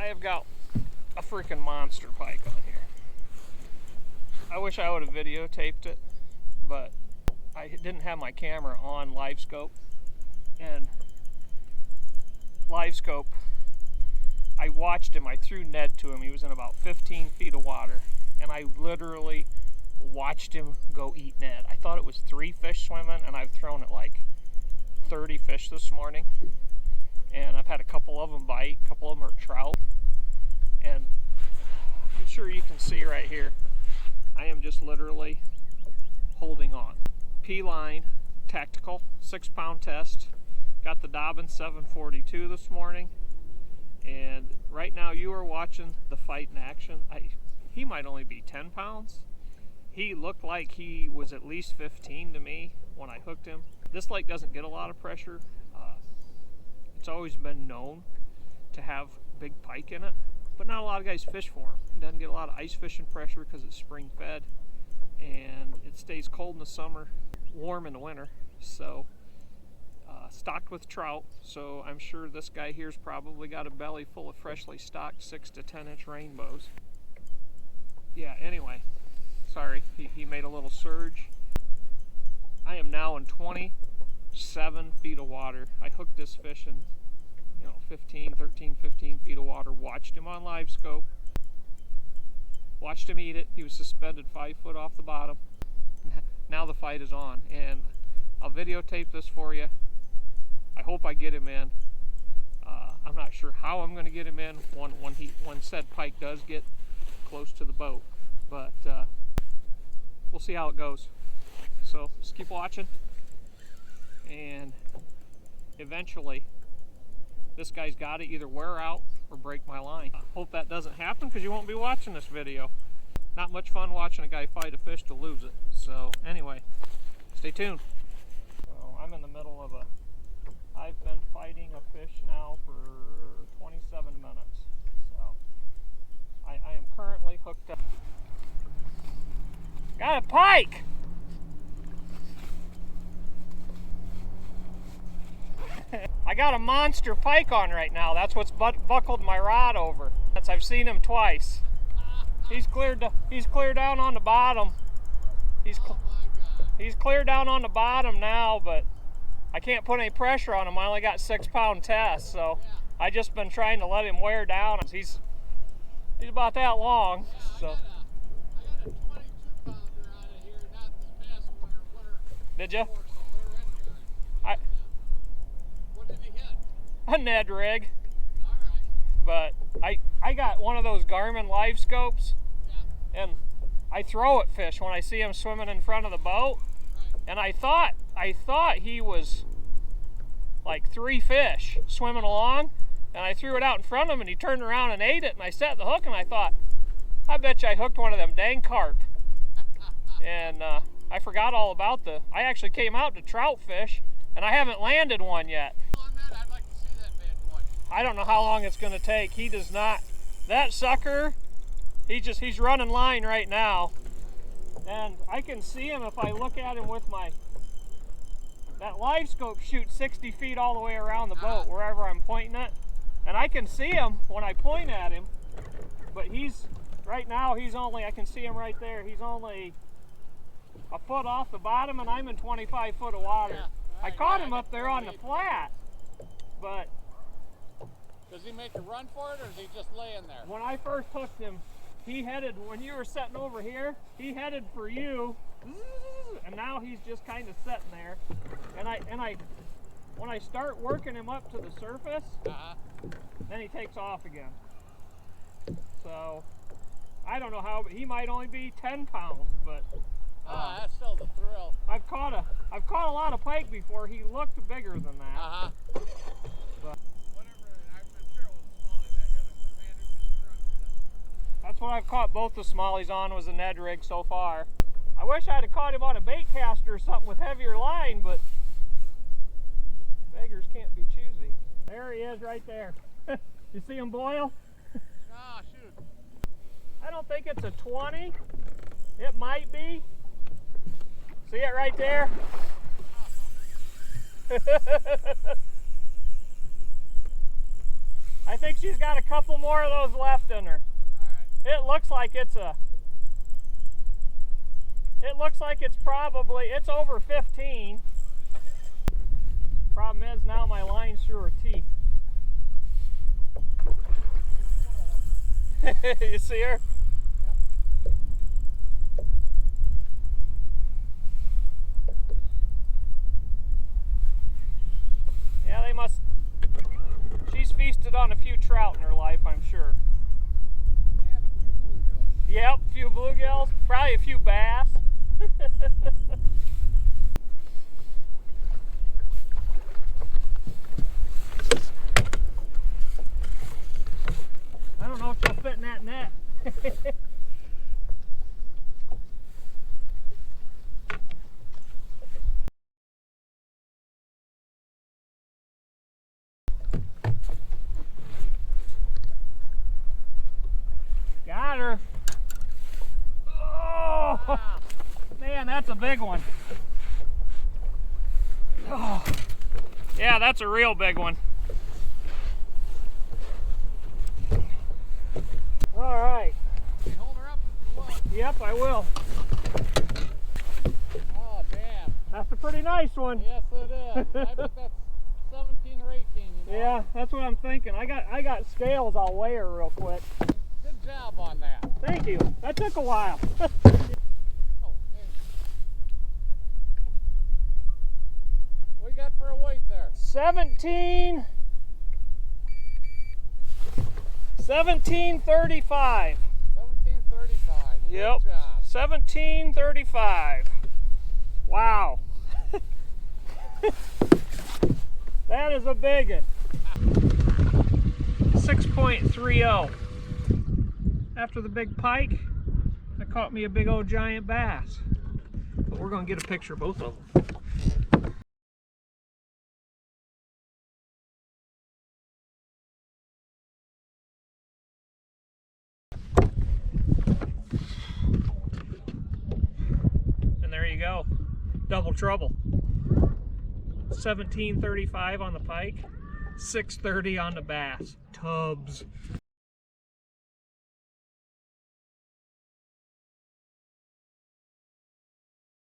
have got a freaking monster pike on here. I wish I would have videotaped it, but I didn't have my camera on Livescope. And Livescope, I watched him, I threw Ned to him, he was in about 15 feet of water, and I literally watched him go eat Ned. I thought it was 3 fish swimming, and I've thrown it like 30 fish this morning, and I've had a couple of them bite, a couple of them are trout, and I'm sure you can see right here, I am just literally holding on. Pline Tactical 6-pound test, got the Dobyns 742 this morning, and right now you are watching the fight in action. He might only be 10 pounds. He looked like he was at least 15 to me when I hooked him. This lake doesn't get a lot of pressure. It's always been known to have big pike in it, but not a lot of guys fish for him. It doesn't get a lot of ice fishing pressure because it's spring fed, and it stays cold in the summer, warm in the winter. So stocked with trout, so I'm sure this guy here's probably got a belly full of freshly stocked 6 to 10 inch rainbows. Yeah, anyway, sorry, he made a little surge. I am now in 27 feet of water. I hooked this fish in 13, 15 feet of water, watched him on Livescope, watched him eat it. He was suspended 5 foot off the bottom. Now the fight is on, and I'll videotape this for you. I hope I get him in. I'm not sure how I'm going to get him in when said pike does get close to the boat, but we'll see how it goes. So just keep watching, and eventually this guy's got to either wear out or break my line. I hope that doesn't happen because you won't be watching this video. Not much fun watching a guy fight a fish to lose it. So anyway, stay tuned. So I'm in the middle of I've been fighting a fish now for 27 minutes. So I am currently hooked up. Got a pike! I got a monster pike on right now. That's what's buckled my rod over. I've seen him twice. He's clear down on the bottom. He's clear down on the bottom now, but I can't put any pressure on him. I only got 6-pound test, so I just been trying to let him wear down. He's about that long. So. I got a 22-pounder out of here, not this past winter. Did you? What did he hit? A Ned rig. All right. But I got one of those Garmin Livescopes, and I throw at fish when I see him swimming in front of the boat. Right. And I thought he was like 3 fish swimming along, and I threw it out in front of him, and he turned around and ate it, and I set the hook, and I thought, I bet you I hooked one of them dang carp. And I forgot all about I actually came out to trout fish, and I haven't landed one yet. I'd like to see that bad boy. I don't know how long it's going to take. He does not. That sucker, he's running line right now. And I can see him if I look at him with that Livescope shoots 60 feet all the way around the boat, wherever I'm pointing it. And I can see him when I point at him, but right now I can see him right there. He's only a foot off the bottom, and I'm in 25 foot of water. Yeah. I caught him up there on the flat, but... Does he make a run for it, or is he just laying there? When I first hooked him, when you were sitting over here, he headed for you, and now he's just kind of sitting there. And when I start working him up to the surface, then he takes off again. So, I don't know how, but he might only be 10 pounds, but... that's still the thrill. I've caught a lot of pike before. He looked bigger than that. But Whatever, I'm sure it was a smallie that hit him. The man who just crushed it. that's what I've caught both the smallies on was a Ned rig so far. I wish I'd have caught him on a bait caster or something with heavier line, but beggars can't be choosy. There he is right there. You see him boil? Ah, shoot. I don't think it's a 20. It might be. See it right there? I think she's got a couple more of those left in her. It looks like it's probably, it's over 15. Problem is now my line's through her teeth. You see her? Yeah, they must. She's feasted on a few trout in her life, I'm sure. And a few bluegills. Yep, a few bluegills, probably a few bass. I don't know if she'll fit in that net. Got her. Oh, man, that's a big one. Oh, yeah, that's a real big one. All right. Hey, hold her up if you want. Yep, I will. Oh, damn. That's a pretty nice one. Yes, it is. I bet that's 17 or 18, you know? Yeah, that's what I'm thinking. I got scales. I'll weigh her real quick. Good job on that. Thank you. That took a while. Oh, hey. What you got for a weight there? 1735. 1735. Yep. Good job. 1735. Wow. That is a big one. 6.30. After the big pike, I caught me a big old giant bass. But we're going to get a picture of both of them. And there you go. Double trouble. 1735 on the pike, 630 on the bass. Tubs.